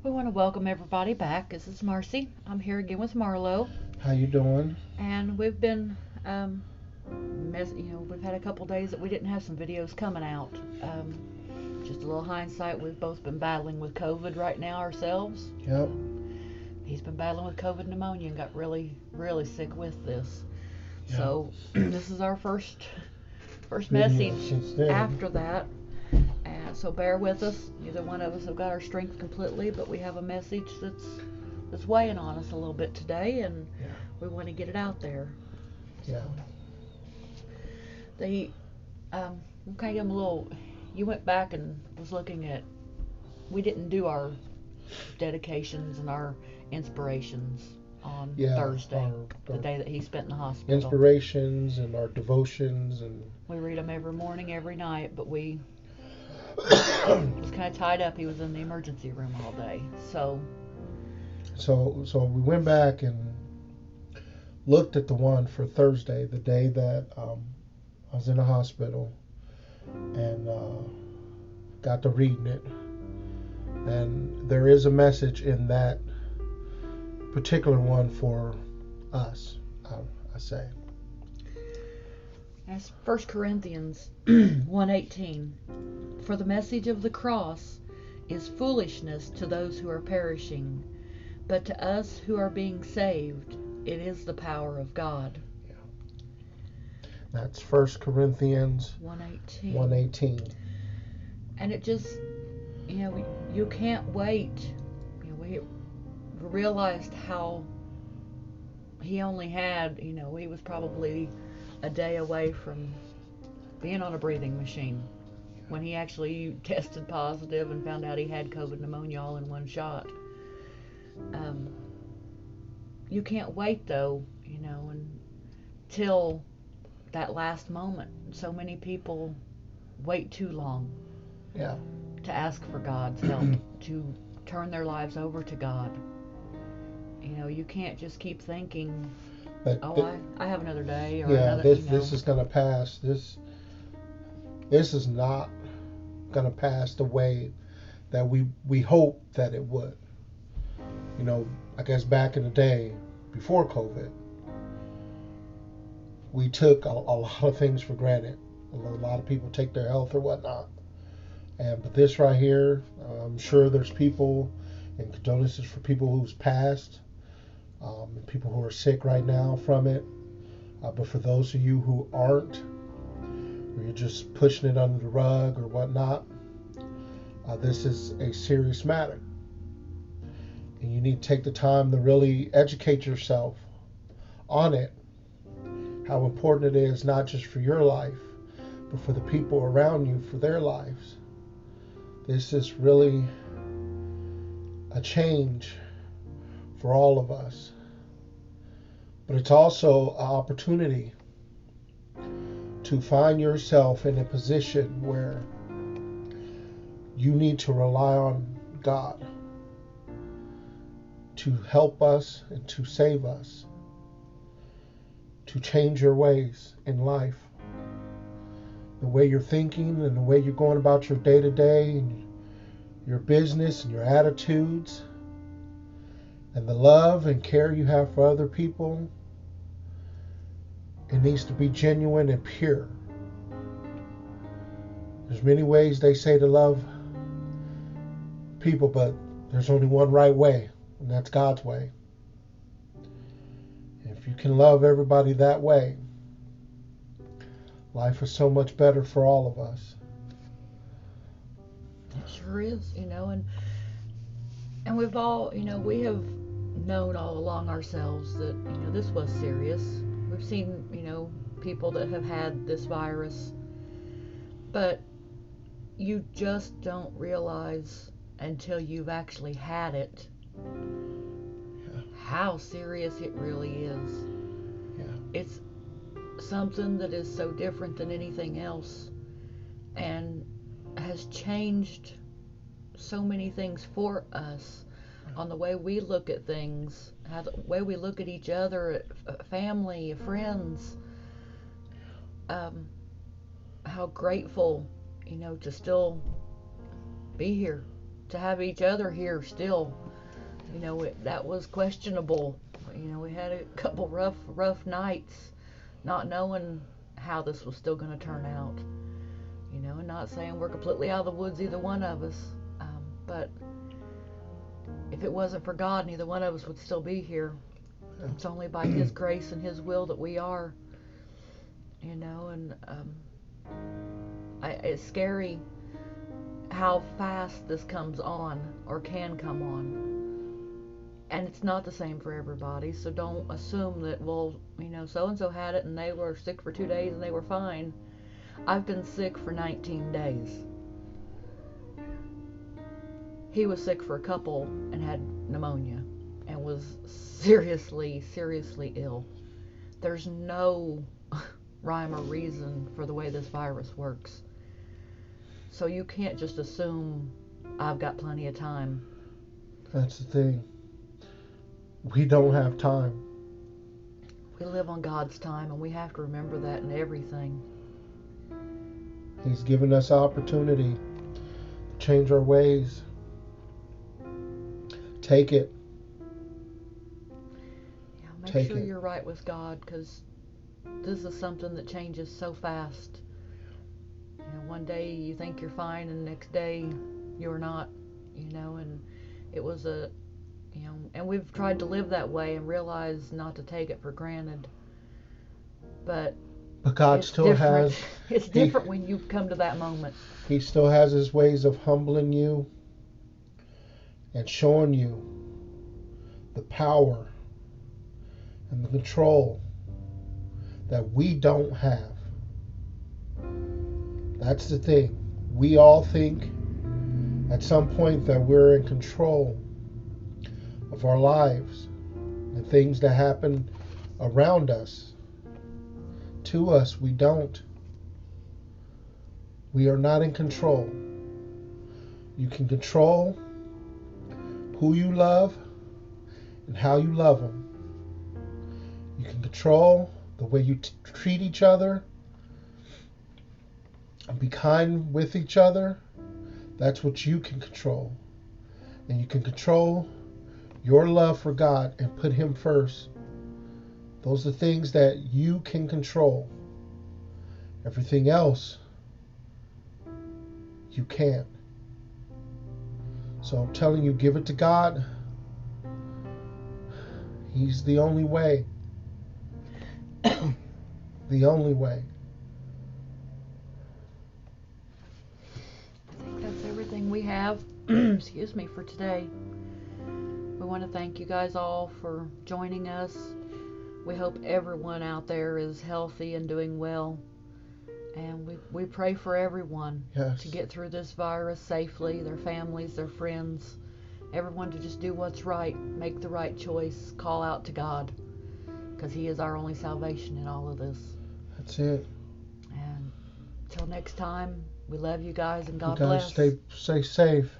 We want to welcome everybody back. This is Marcy. I'm here again with Marlo, How you doing? and we've been, we've had a couple days that we didn't have some videos coming out. Just a little hindsight, we've both been battling with COVID right now ourselves. Yep. He's been battling with COVID pneumonia and got really, really sick with this. Yeah. So this is our first Video message since then. after that. And so bear with us. Neither one of us have got our strength completely, but we have a message that's weighing on us a little bit today, and Yeah. we want to get it out there. Yeah. The okay, I'm a little. You went back and was looking at. We didn't do our dedications and our inspirations on Yeah. Thursday, the Our day that he spent in the hospital. inspirations and our devotions and We read them every morning, every night, but we was kind of tied up. He was in the emergency room all day, so so we went back and looked at the one for Thursday, the day that I was in the hospital, and got to reading it. And there is a message in that particular one for us. I say. that's 1 Corinthians 1:18. For the message of the cross is foolishness to those who are perishing, but to us who are being saved, it is the power of God. That's First Corinthians 1:18. 1:18. And it just, you can't wait. We realized how he only had, he was probably a day away from being on a breathing machine when he actually tested positive and found out he had COVID pneumonia all in one shot. Um, you can't wait though, until that last moment. So many people wait too long Yeah. to ask for God's help, to turn their lives over to God. You can't just keep thinking, But oh, I have another day or yeah, another, this is gonna pass. This is not gonna pass the way that we hope that it would. I guess back in the day before COVID, we took a lot of things for granted. A lot of people take their health or whatnot. But this right here, I'm sure there's people, and condolences for people who's passed, and people who are sick right now from it. But for those of you who aren't, or you're just pushing it under the rug or whatnot, this is a serious matter. And you need to take the time to really educate yourself on it, how important it is, not just for your life, but for the people around you, for their lives. This is really a change for all of us. But it's also an opportunity to find yourself in a position where you need to rely on God to help us and to save us, to change your ways in life, the way you're thinking and the way you're going about your day to day and your business and your attitudes and the love and care you have for other people. It needs to be genuine and pure. There's many ways they say to love people, but there's only one right way, and that's God's way. If you can love everybody that way, life is so much better for all of us. It sure is, and we've all, we have known all along ourselves that, this was serious. We've seen, people that have had this virus, but you just don't realize until you've actually had it Yeah. how serious it really is. Yeah. It's something that is so different than anything else and has changed so many things for us on the way we look at things, how the way we look at each other, at family, friends, um, how grateful, to still be here, to have each other here still. That was questionable. We had a couple rough nights, not knowing how this was still going to turn out. And not saying we're completely out of the woods, either one of us. But if it wasn't for God, neither one of us would still be here. It's only by His grace and His will that we are. And it's scary how fast this comes on, or can come on. And it's not the same for everybody, so don't assume that, well, so-and-so had it and they were sick for 2 days and they were fine. I've been sick for 19 days. He was sick for a couple and had pneumonia and was seriously ill. There's no rhyme or reason for the way this virus works. So you can't just assume I've got plenty of time. That's the thing. We don't have time. We live on God's time, and we have to remember that in everything. He's given us opportunity to change our ways. Take it. Yeah, make sure you're right with God, because this is something that changes so fast. One day you think you're fine, and the next day you're not. And it was and we've tried to live that way and realize not to take it for granted. But God still different. has. It's different when you come to that moment. He still has His ways of humbling you and showing you the power and the control that we don't have. That's the thing. We all think at some point that we're in control of our lives, the things that happen around us. To us, we don't. We are not in control. You can control who you love and how you love them. You can control the way you treat each other and be kind with each other. That's what you can control. And you can control your love for God and put Him first. Those are things that you can control. Everything else, you can't. So I'm telling you, give it to God. He's the only way. The only way. I think that's everything we have, excuse me, for today. We want to thank you guys all for joining us. We hope everyone out there is healthy and doing well. And we pray for everyone to get through this virus safely, their families, their friends, everyone to just do what's right, make the right choice, call out to God, because He is our only salvation in all of this. That's it. And until next time, we love you guys, and God bless. You guys stay safe.